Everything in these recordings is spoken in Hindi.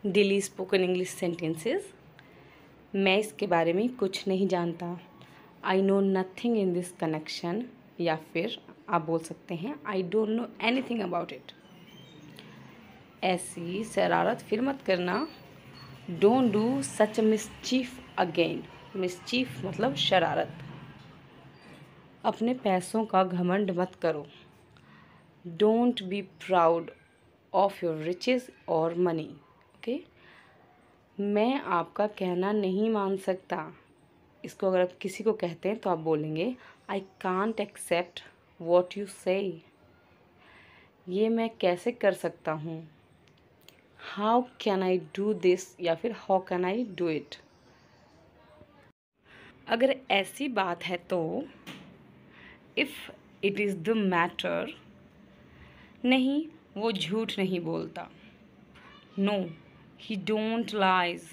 Daily spoken English sentences. मैं इसके बारे में कुछ नहीं जानता। I know nothing in this connection, या फिर आप बोल सकते हैं I don't know anything about it. ऐसी शरारत फिर मत करना। Don't do such mischief again. Mischief मतलब शरारत। अपने पैसों का घमंड मत करो। Don't be proud of your riches और मनी। ओके, मैं आपका कहना नहीं मान सकता। इसको अगर आप किसी को कहते हैं तो आप बोलेंगे I can't accept what you say. ये मैं कैसे कर सकता हूँ। How can I do this, या फिर how can I do it. अगर ऐसी बात है तो if it is the matter, नहीं वो झूठ नहीं बोलता। नो ही डोंट लाइज,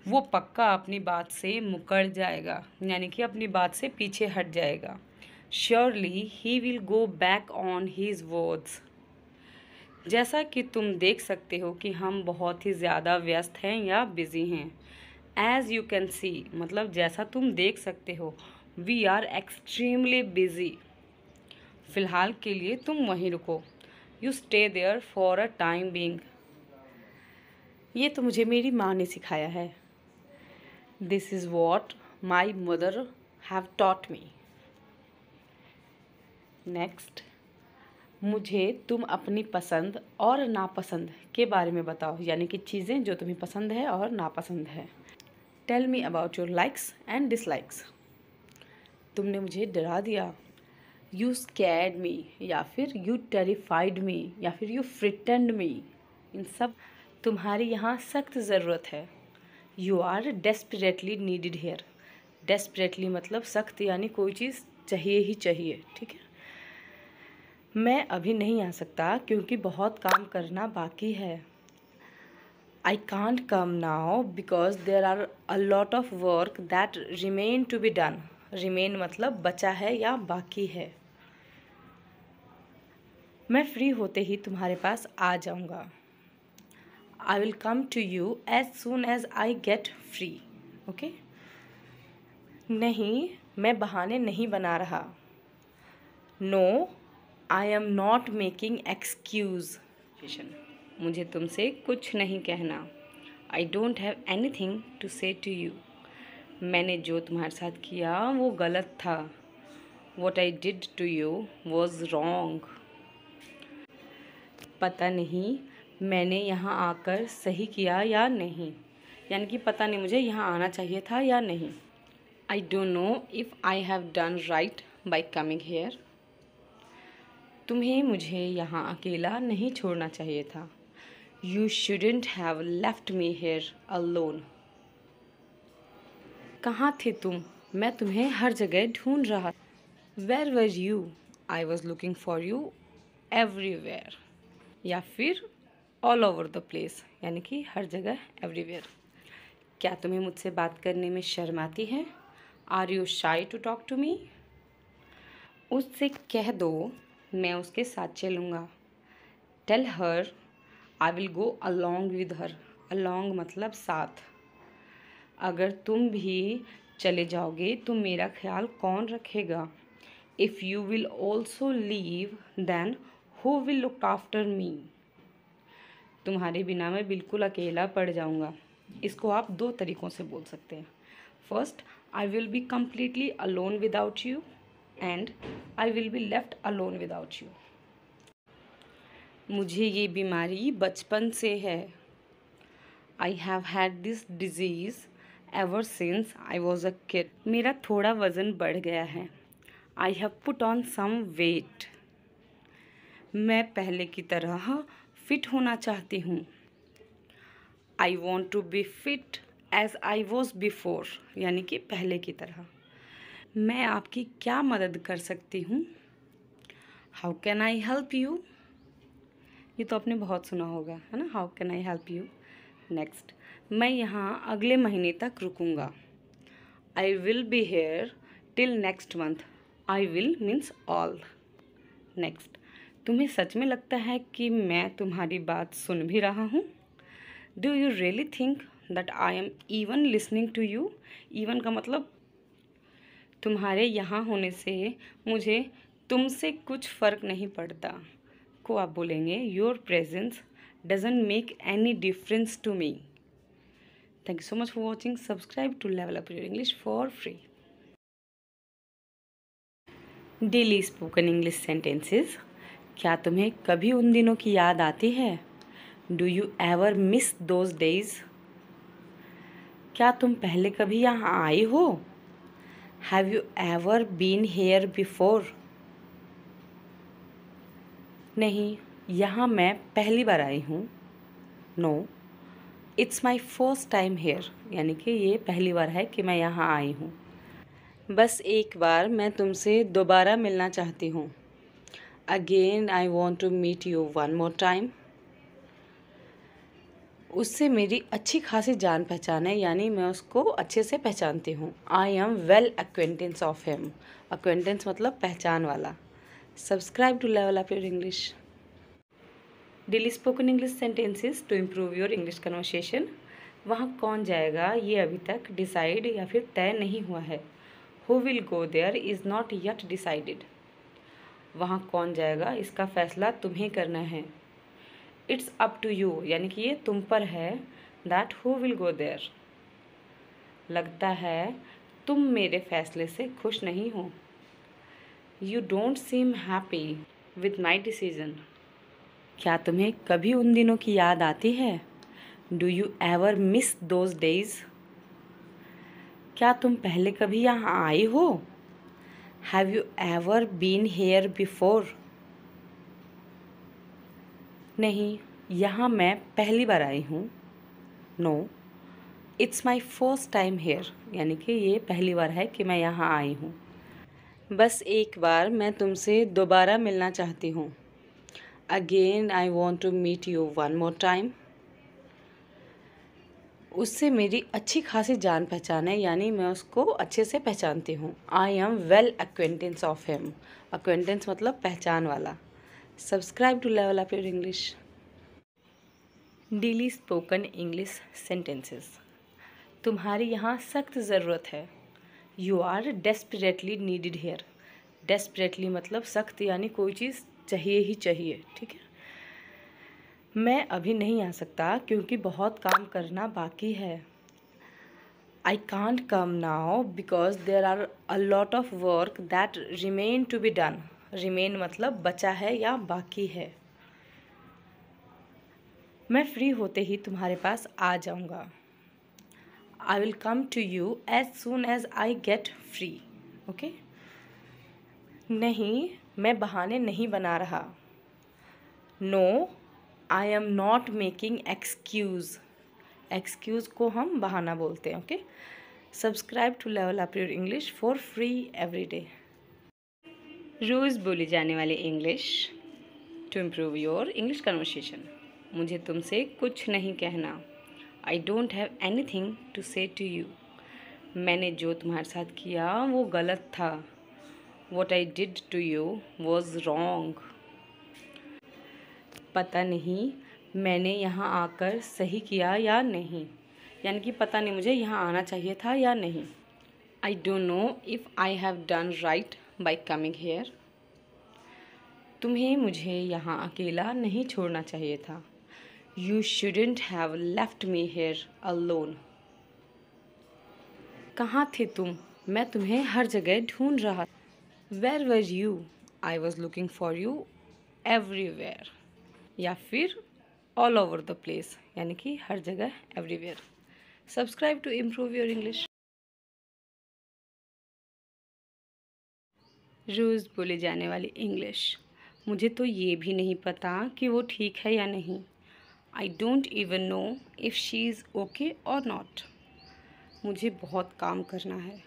वो पक्का अपनी बात से मुकर जाएगा, यानी कि अपनी बात से पीछे हट जाएगा। Surely he will go back on his words. जैसा कि तुम देख सकते हो कि हम बहुत ही ज़्यादा व्यस्त हैं या बिज़ी हैं। एज यू कैन सी मतलब जैसा तुम देख सकते हो। We are extremely busy. फ़िलहाल के लिए तुम वहीं रुको। You stay there for a time being. ये तो मुझे मेरी माँ ने सिखाया है। This is what my mother have taught me. Next, मुझे तुम अपनी पसंद और नापसंद के बारे में बताओ, यानी कि चीज़ें जो तुम्हें पसंद है और नापसंद है। Tell me about your likes and dislikes. तुमने मुझे डरा दिया। यू स्कैर्ड मी, या फिर यू टेरिफाइड मी, या फिर यू फ्रिटेंड मी। इन सब तुम्हारी यहाँ सख्त ज़रूरत है। You are desperately needed here. Desperately मतलब सख्त, यानी कोई चीज़ चाहिए ही चाहिए। ठीक है, मैं अभी नहीं आ सकता क्योंकि बहुत काम करना बाकी है। I can't come now because there are a lot of work that remain to be done. Remain मतलब बचा है या बाकी है। मैं फ्री होते ही तुम्हारे पास आ जाऊँगा। I will come to you as soon as I get free. Okay, नहीं मैं बहाने नहीं बना रहा। No I am not making excuse. मुझे तुमसे कुछ नहीं कहना। I don't have anything to say to you. मैंने जो तुम्हारे साथ किया वो गलत था। What I did to you was wrong. पता नहीं मैंने यहाँ आकर सही किया या नहीं, यानी कि पता नहीं मुझे यहाँ आना चाहिए था या नहीं। I don't know if I have done right by coming here. तुम्हें मुझे यहाँ अकेला नहीं छोड़ना चाहिए था। You shouldn't have left me here alone. कहाँ थे तुम, मैं तुम्हें हर जगह ढूंढ रहा। Where were you, I was looking for you everywhere. या फिर ऑल ओवर द प्लेस, यानी कि हर जगह एवरीवेयर। क्या तुम्हें मुझसे बात करने में शर्म आती है। Are you shy to talk to me. उससे कह दो मैं उसके साथ चलूँगा। Tell her I will go along with her. Along मतलब साथ। अगर तुम भी चले जाओगे तो मेरा ख्याल कौन रखेगा। If you will also leave then who will look after me. तुम्हारे बिना मैं बिल्कुल अकेला पड़ जाऊँगा। इसको आप दो तरीक़ों से बोल सकते हैं। First, I will be completely alone without you, and I will be left alone without you. मुझे ये बीमारी बचपन से है। I have had this disease ever since I was a kid. मेरा थोड़ा वज़न बढ़ गया है। I have put on some weight. मैं पहले की तरह फिट होना चाहती हूँ। I want to be fit as I was before, यानी कि पहले की तरह। मैं आपकी क्या मदद कर सकती हूँ। How can I help you. ये तो आपने बहुत सुना होगा, है ना, how can I help you. Next, मैं यहाँ अगले महीने तक रुकूँगा। I will be here till next month. I will means all. Next, तुम्हें सच में लगता है कि मैं तुम्हारी बात सुन भी रहा हूँ। Do you really think that I am even listening to you? Even का मतलब तुम्हारे यहाँ होने से मुझे तुमसे कुछ फ़र्क नहीं पड़ता। को आप बोलेंगे your presence doesn't make any difference to me. Thank you so much for watching. Subscribe to level up your English for free. Daily spoken English sentences. क्या तुम्हें कभी उन दिनों की याद आती है? Do you ever miss those days? क्या तुम पहले कभी यहाँ आई हो? Have you ever been here before? नहीं, यहाँ मैं पहली बार आई हूँ। No, it's my first time here, यानी कि ये पहली बार है कि मैं यहाँ आई हूँ। बस एक बार मैं तुमसे दोबारा मिलना चाहती हूँ। Again I want to meet you one more time. उससे मेरी अच्छी खासी जान पहचान है, यानी मैं उसको अच्छे से पहचानती हूँ। I am well acquaintance of him. Acquaintance मतलब पहचान वाला। Subscribe to level up your English. Daily spoken English sentences to improve your English conversation. वहाँ कौन जाएगा ये अभी तक डिसाइड या फिर तय नहीं हुआ है। Who will go there is not yet decided. वहाँ कौन जाएगा इसका फैसला तुम्हें करना है। इट्स अप टू यू, यानी कि ये तुम पर है। That who will go there. लगता है तुम मेरे फैसले से खुश नहीं हो। You don't seem happy with my decision. क्या तुम्हें कभी उन दिनों की याद आती है? Do you ever miss those days? क्या तुम पहले कभी यहाँ आई हो? Have you ever been here before? नहीं, यहाँ मैं पहली बार आई हूँ। No, it's my first time here, यानी कि ये पहली बार है कि मैं यहाँ आई हूँ। बस एक बार मैं तुमसे दोबारा मिलना चाहती हूँ। Again I want to meet you one more time. उससे मेरी अच्छी खासी जान पहचान है, यानी मैं उसको अच्छे से पहचानती हूँ। I am well acquaintance of him. Acquaintance मतलब पहचान वाला। Subscribe to level up your English. Daily spoken English sentences. तुम्हारी यहाँ सख्त ज़रूरत है। You are desperately needed here. Desperately मतलब सख्त, यानी कोई चीज़ चाहिए ही चाहिए, ठीक है। मैं अभी नहीं आ सकता क्योंकि बहुत काम करना बाकी है। I can't come now because there are a lot of work that remain to be done. Remain मतलब बचा है या बाकी है। मैं फ्री होते ही तुम्हारे पास आ जाऊँगा। I will come to you as soon as I get free. Okay. नहीं, मैं बहाने नहीं बना रहा। No, I am not making excuse. Excuse को हम बहाना बोलते हैं। Okay. Subscribe to level up your English for free every day. रोज़ बोली जाने वाली English to improve your English conversation. मुझे तुमसे कुछ नहीं कहना। I don't have anything to say to you. मैंने जो तुम्हारे साथ किया वो गलत था। What I did to you was wrong. पता नहीं मैंने यहाँ आकर सही किया या नहीं, यानी कि पता नहीं मुझे यहाँ आना चाहिए था या नहीं। I don't know if I have done right by coming here. तुम्हें मुझे यहाँ अकेला नहीं छोड़ना चाहिए था। You shouldn't have left me here alone. कहाँ थे तुम? मैं तुम्हें हर जगह ढूंढ रहा। Where were you? I was looking for you everywhere. या फिर ऑल ओवर द प्लेस, यानी कि हर जगह, everywhere. Subscribe to improve your English. रोज़ बोले जाने वाली इंग्लिश। मुझे तो ये भी नहीं पता कि वो ठीक है या नहीं। I don't even know if she is okay और नॉट। मुझे बहुत काम करना है।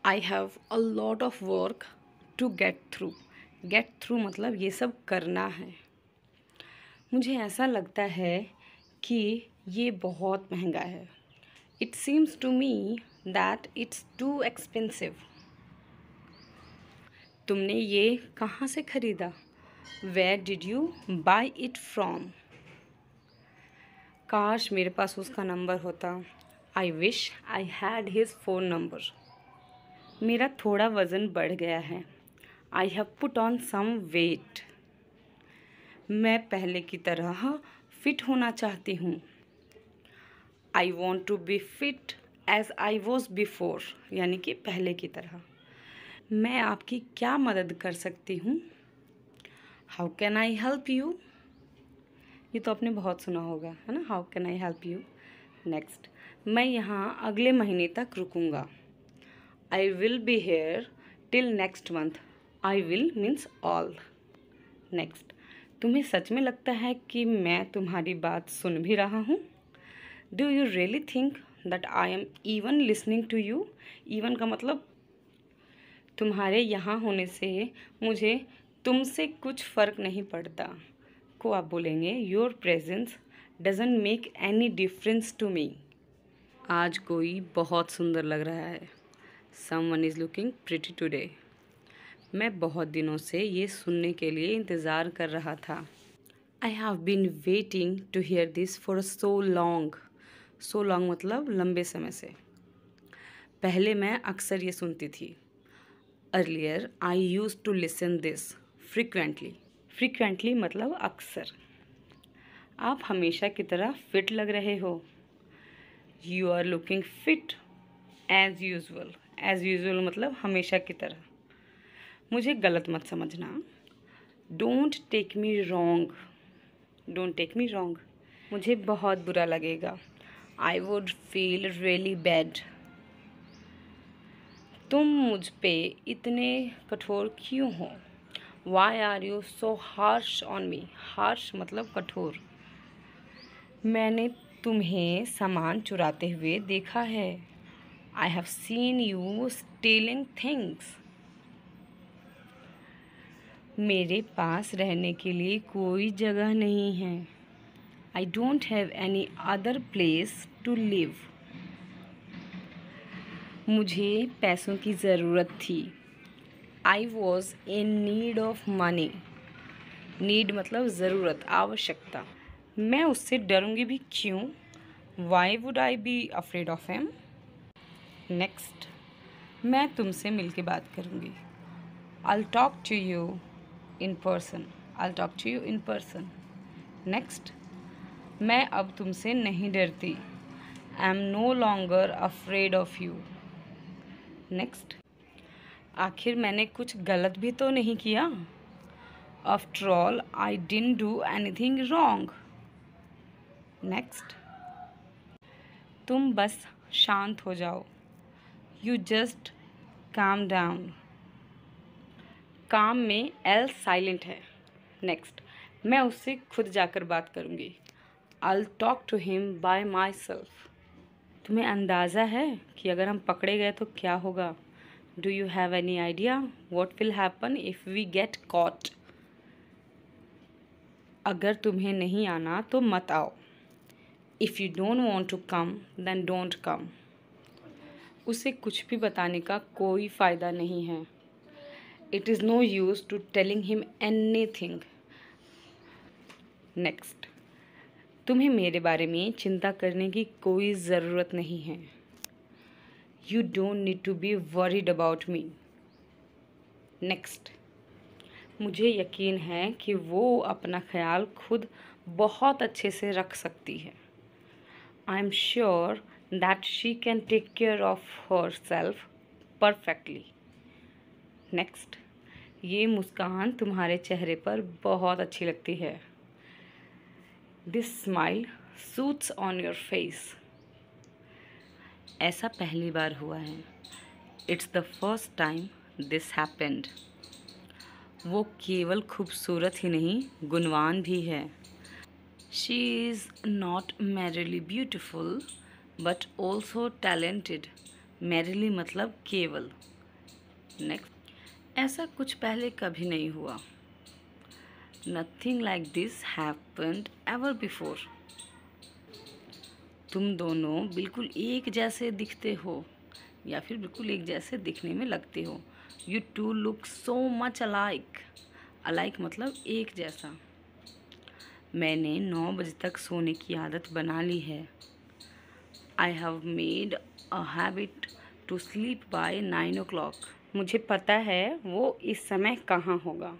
I have a lot of work to get through. Get through मतलब ये सब करना है। मुझे ऐसा लगता है कि ये बहुत महंगा है। It seems to me that it's too expensive. तुमने ये कहाँ से ख़रीदा? Where did you buy it from? काश मेरे पास उसका नंबर होता। I wish I had his phone number. मेरा थोड़ा वज़न बढ़ गया है। I have put on some weight. मैं पहले की तरह फिट होना चाहती हूँ। I want to be fit as I was before, यानी कि पहले की तरह। मैं आपकी क्या मदद कर सकती हूँ? How can I help you? ये तो आपने बहुत सुना होगा, है ना, how can I help you. Next, मैं यहाँ अगले महीने तक रुकूंगा। आई will be here till next month. I will means all. Next, तुम्हें सच में लगता है कि मैं तुम्हारी बात सुन भी रहा हूँ? Do you really think that I am even listening to you? Even का मतलब तुम्हारे यहाँ होने से मुझे तुमसे कुछ फ़र्क नहीं पड़ता। को आप बोलेंगे your presence doesn't make any difference to me. आज कोई बहुत सुंदर लग रहा है। Someone is looking pretty today. मैं बहुत दिनों से ये सुनने के लिए इंतज़ार कर रहा था। I have been waiting to hear this for so long. So long मतलब लंबे समय से। पहले मैं अक्सर ये सुनती थी। Earlier I used to listen this frequently. Frequently मतलब अक्सर। आप हमेशा की तरह फिट लग रहे हो। You are looking fit as usual. As usual मतलब हमेशा की तरह। मुझे गलत मत समझना। Don't take me wrong. Don't take me wrong. मुझे बहुत बुरा लगेगा। I would feel really bad. तुम मुझ पे इतने कठोर क्यों हो? Why are you so harsh on me? Harsh मतलब कठोर। मैंने तुम्हें सामान चुराते हुए देखा है। I have seen you stealing things. मेरे पास रहने के लिए कोई जगह नहीं है। I don't have any other place to live. मुझे पैसों की ज़रूरत थी। I was in need of money. Need मतलब ज़रूरत, आवश्यकता। मैं उससे डरूंगी भी क्यों? Why would I be afraid of him? Next, मैं तुमसे मिलके बात करूंगी। I'll talk to you in person. I'll talk to you in person. Next, मैं अब तुमसे नहीं डरती। I'm no longer afraid of you. Next, आखिर मैंने कुछ गलत भी तो नहीं किया। After all, I didn't do anything wrong. Next, तुम बस शांत हो जाओ। You just calm down. काम में एल साइलेंट है। नेक्स्ट, मैं उससे खुद जाकर बात करूँगी। I'll talk to him by myself. तुम्हें अंदाज़ा है कि अगर हम पकड़े गए तो क्या होगा? Do you have any idea what will happen if we get caught? अगर तुम्हें नहीं आना तो मत आओ। If you don't want to come, then don't come. उसे कुछ भी बताने का कोई फ़ायदा नहीं है। It is no use to telling him anything. Next, तुम्हें मेरे बारे में चिंता करने की कोई ज़रूरत नहीं है। You don't need to be worried about me. Next, मुझे यकीन है कि वो अपना ख्याल खुद बहुत अच्छे से रख सकती है। I am sure that she can take care of herself perfectly. Next, ये मुस्कान तुम्हारे चेहरे पर बहुत अच्छी लगती है। This smile suits on your face. ऐसा पहली बार हुआ है। It's the first time this happened. वो केवल खूबसूरत ही नहीं, गुणवान भी है। She is not merely beautiful, but also talented. Merely मतलब केवल। Next, ऐसा कुछ पहले कभी नहीं हुआ। Nothing like this happened ever before. तुम दोनों बिल्कुल एक जैसे दिखते हो या फिर बिल्कुल एक जैसे दिखने में लगते हो। You two look so much alike. Alike मतलब एक जैसा। मैंने 9 बजे तक सोने की आदत बना ली है। I have made a habit to sleep by 9 o'clock। मुझे पता है वो इस समय कहाँ होगा।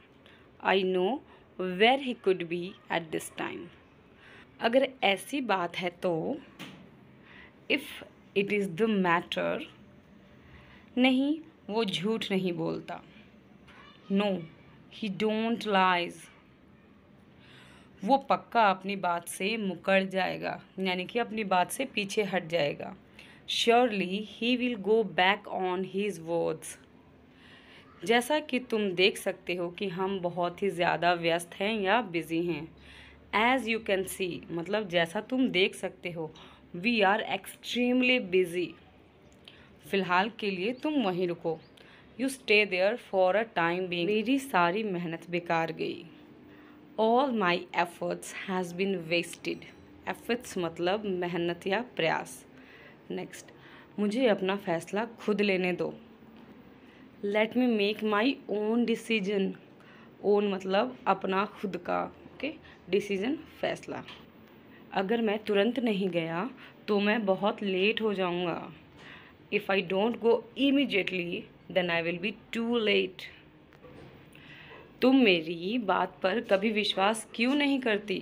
I know where he could be at this time. अगर ऐसी बात है तो if it is the matter, नहीं वो झूठ नहीं बोलता। नो ही डोंट लाइज, वो पक्का अपनी बात से मुकर जाएगा, यानी कि अपनी बात से पीछे हट जाएगा। Surely he will go back on his words. जैसा कि तुम देख सकते हो कि हम बहुत ही ज़्यादा व्यस्त हैं या बिज़ी हैं। एज यू कैन सी, मतलब जैसा तुम देख सकते हो, वी आर एक्सट्रीमली बिज़ी। फ़िलहाल के लिए तुम वहीं रुको। You stay there for a time being. मेरी सारी मेहनत बेकार गई। All my efforts has been wasted. Efforts मतलब मेहनत या प्रयास। नेक्स्ट, मुझे अपना फ़ैसला खुद लेने दो। Let me make my own decision. Own मतलब अपना खुद का, ओके, डिसीजन फैसला। अगर मैं तुरंत नहीं गया तो मैं बहुत लेट हो जाऊंगा। If I don't go immediately then I will be too late. तुम मेरी बात पर कभी विश्वास क्यों नहीं करती?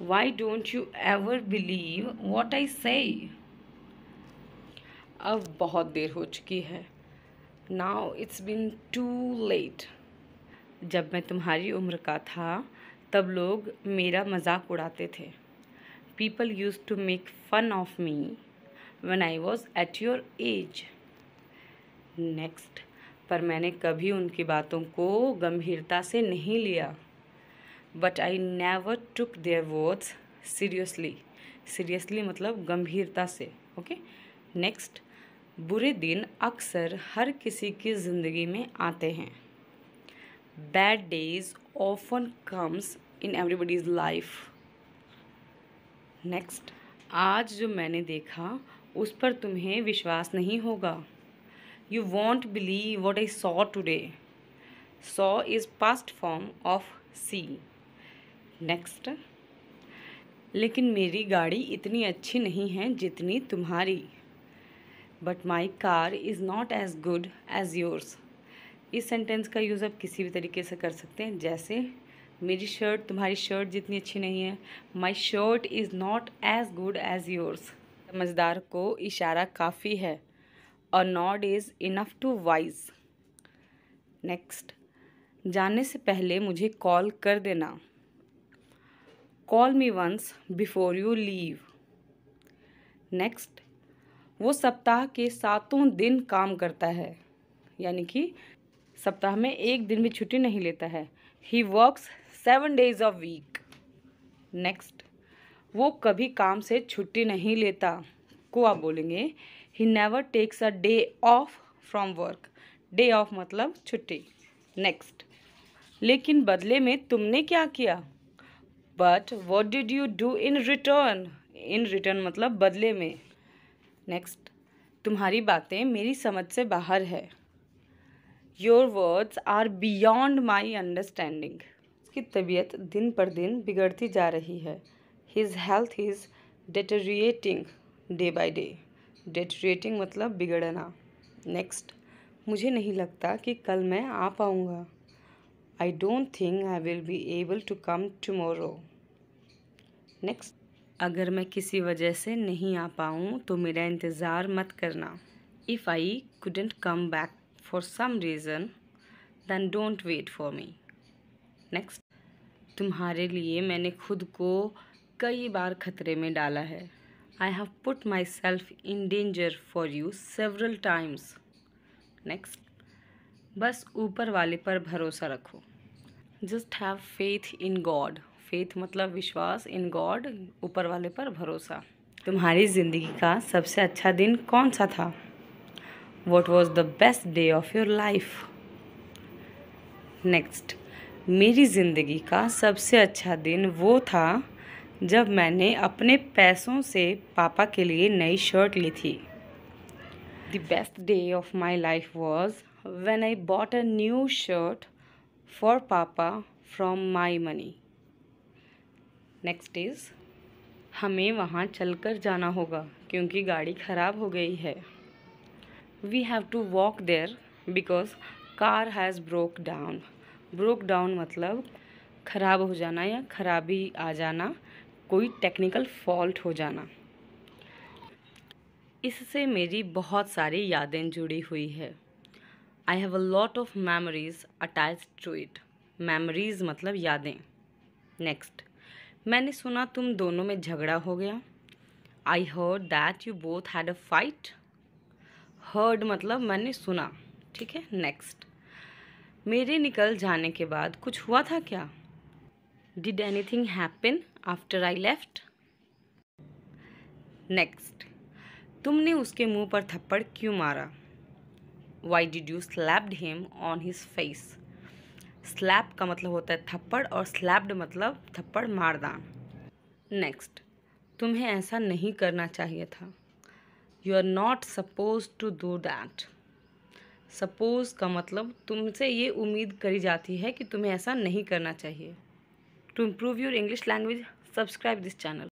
Why don't you ever believe what I say? अब बहुत देर हो चुकी है। Now it's been too late. जब मैं तुम्हारी उम्र का था तब लोग मेरा मजाक उड़ाते थे। People used to make fun of me when I was at your age. Next, पर मैंने कभी उनकी बातों को गंभीरता से नहीं लिया। But I never took their words seriously. Seriously मतलब गंभीरता से, ओके। नेक्स्ट, बुरे दिन अक्सर हर किसी की ज़िंदगी में आते हैं। Bad days often comes in everybody's life. Next, आज जो मैंने देखा उस पर तुम्हें विश्वास नहीं होगा। You won't believe what I saw today. Saw is past form of see. Next, लेकिन मेरी गाड़ी इतनी अच्छी नहीं है जितनी तुम्हारी। But my car is not as good as yours. इस सेंटेंस का यूज़ आप किसी भी तरीके से कर सकते हैं, जैसे मेरी शर्ट तुम्हारी शर्ट जितनी अच्छी नहीं है। My shirt is not as good as yours. समझदार को इशारा काफ़ी है। A nod is enough to wise. Next, जाने से पहले मुझे कॉल कर देना। Call me once before you leave. Next, वो सप्ताह के 7 दिन काम करता है, यानी कि सप्ताह में एक दिन भी छुट्टी नहीं लेता है। He works 7 days a week। Next, वो कभी काम से छुट्टी नहीं लेता को आप बोलेंगे he never takes a day off from work. Day off मतलब छुट्टी। नेक्स्ट, लेकिन बदले में तुमने क्या किया? But what did you do in return? In return मतलब बदले में। नेक्स्ट, तुम्हारी बातें मेरी समझ से बाहर है। Your words are beyond my understanding. उसकी तबीयत दिन पर दिन बिगड़ती जा रही है। His health is deteriorating day by day. Deteriorating मतलब बिगड़ना। नेक्स्ट, मुझे नहीं लगता कि कल मैं आ पाऊँगा। I don't think I will be able to come tomorrow. Next, अगर मैं किसी वजह से नहीं आ पाऊँ तो मेरा इंतज़ार मत करना। If I couldn't come back for some reason, then don't wait for me. Next, तुम्हारे लिए मैंने खुद को कई बार खतरे में डाला है। I have put myself in danger for you several times. Next, बस ऊपर वाले पर भरोसा रखो। Just have faith in God. faith मतलब विश्वास, in God ऊपर वाले पर भरोसा। तुम्हारी ज़िंदगी का सबसे अच्छा दिन कौन सा था? What was the best day of your life? Next, मेरी ज़िंदगी का सबसे अच्छा दिन वो था जब मैंने अपने पैसों से पापा के लिए नई शर्ट ली थी। The best day of my life was when I bought a new shirt for Papa from my money. Next is हमें वहाँ चलकर जाना होगा क्योंकि गाड़ी ख़राब हो गई है। We have to walk there because car has broke down. Broke down मतलब ख़राब हो जाना या खराबी आ जाना, कोई टेक्निकल फॉल्ट हो जाना। इससे मेरी बहुत सारी यादें जुड़ी हुई है। I have a lot of memories attached to it. Memories मतलब यादें। नेक्स्ट, मैंने सुना तुम दोनों में झगड़ा हो गया। I heard that you both had a fight. Heard मतलब मैंने सुना, ठीक है। नेक्स्ट, मेरे निकल जाने के बाद कुछ हुआ था क्या? Did anything happen after I left? Next, तुमने उसके मुंह पर थप्पड़ क्यों मारा? Why did you slapped him on his face? Slap का मतलब होता है थप्पड़ और स्लैप्ड मतलब थप्पड़ मारना। नेक्स्ट, तुम्हें ऐसा नहीं करना चाहिए था। You are not suppose to do that. Suppose का मतलब तुमसे ये उम्मीद करी जाती है कि तुम्हें ऐसा नहीं करना चाहिए। To improve your English language, subscribe this channel.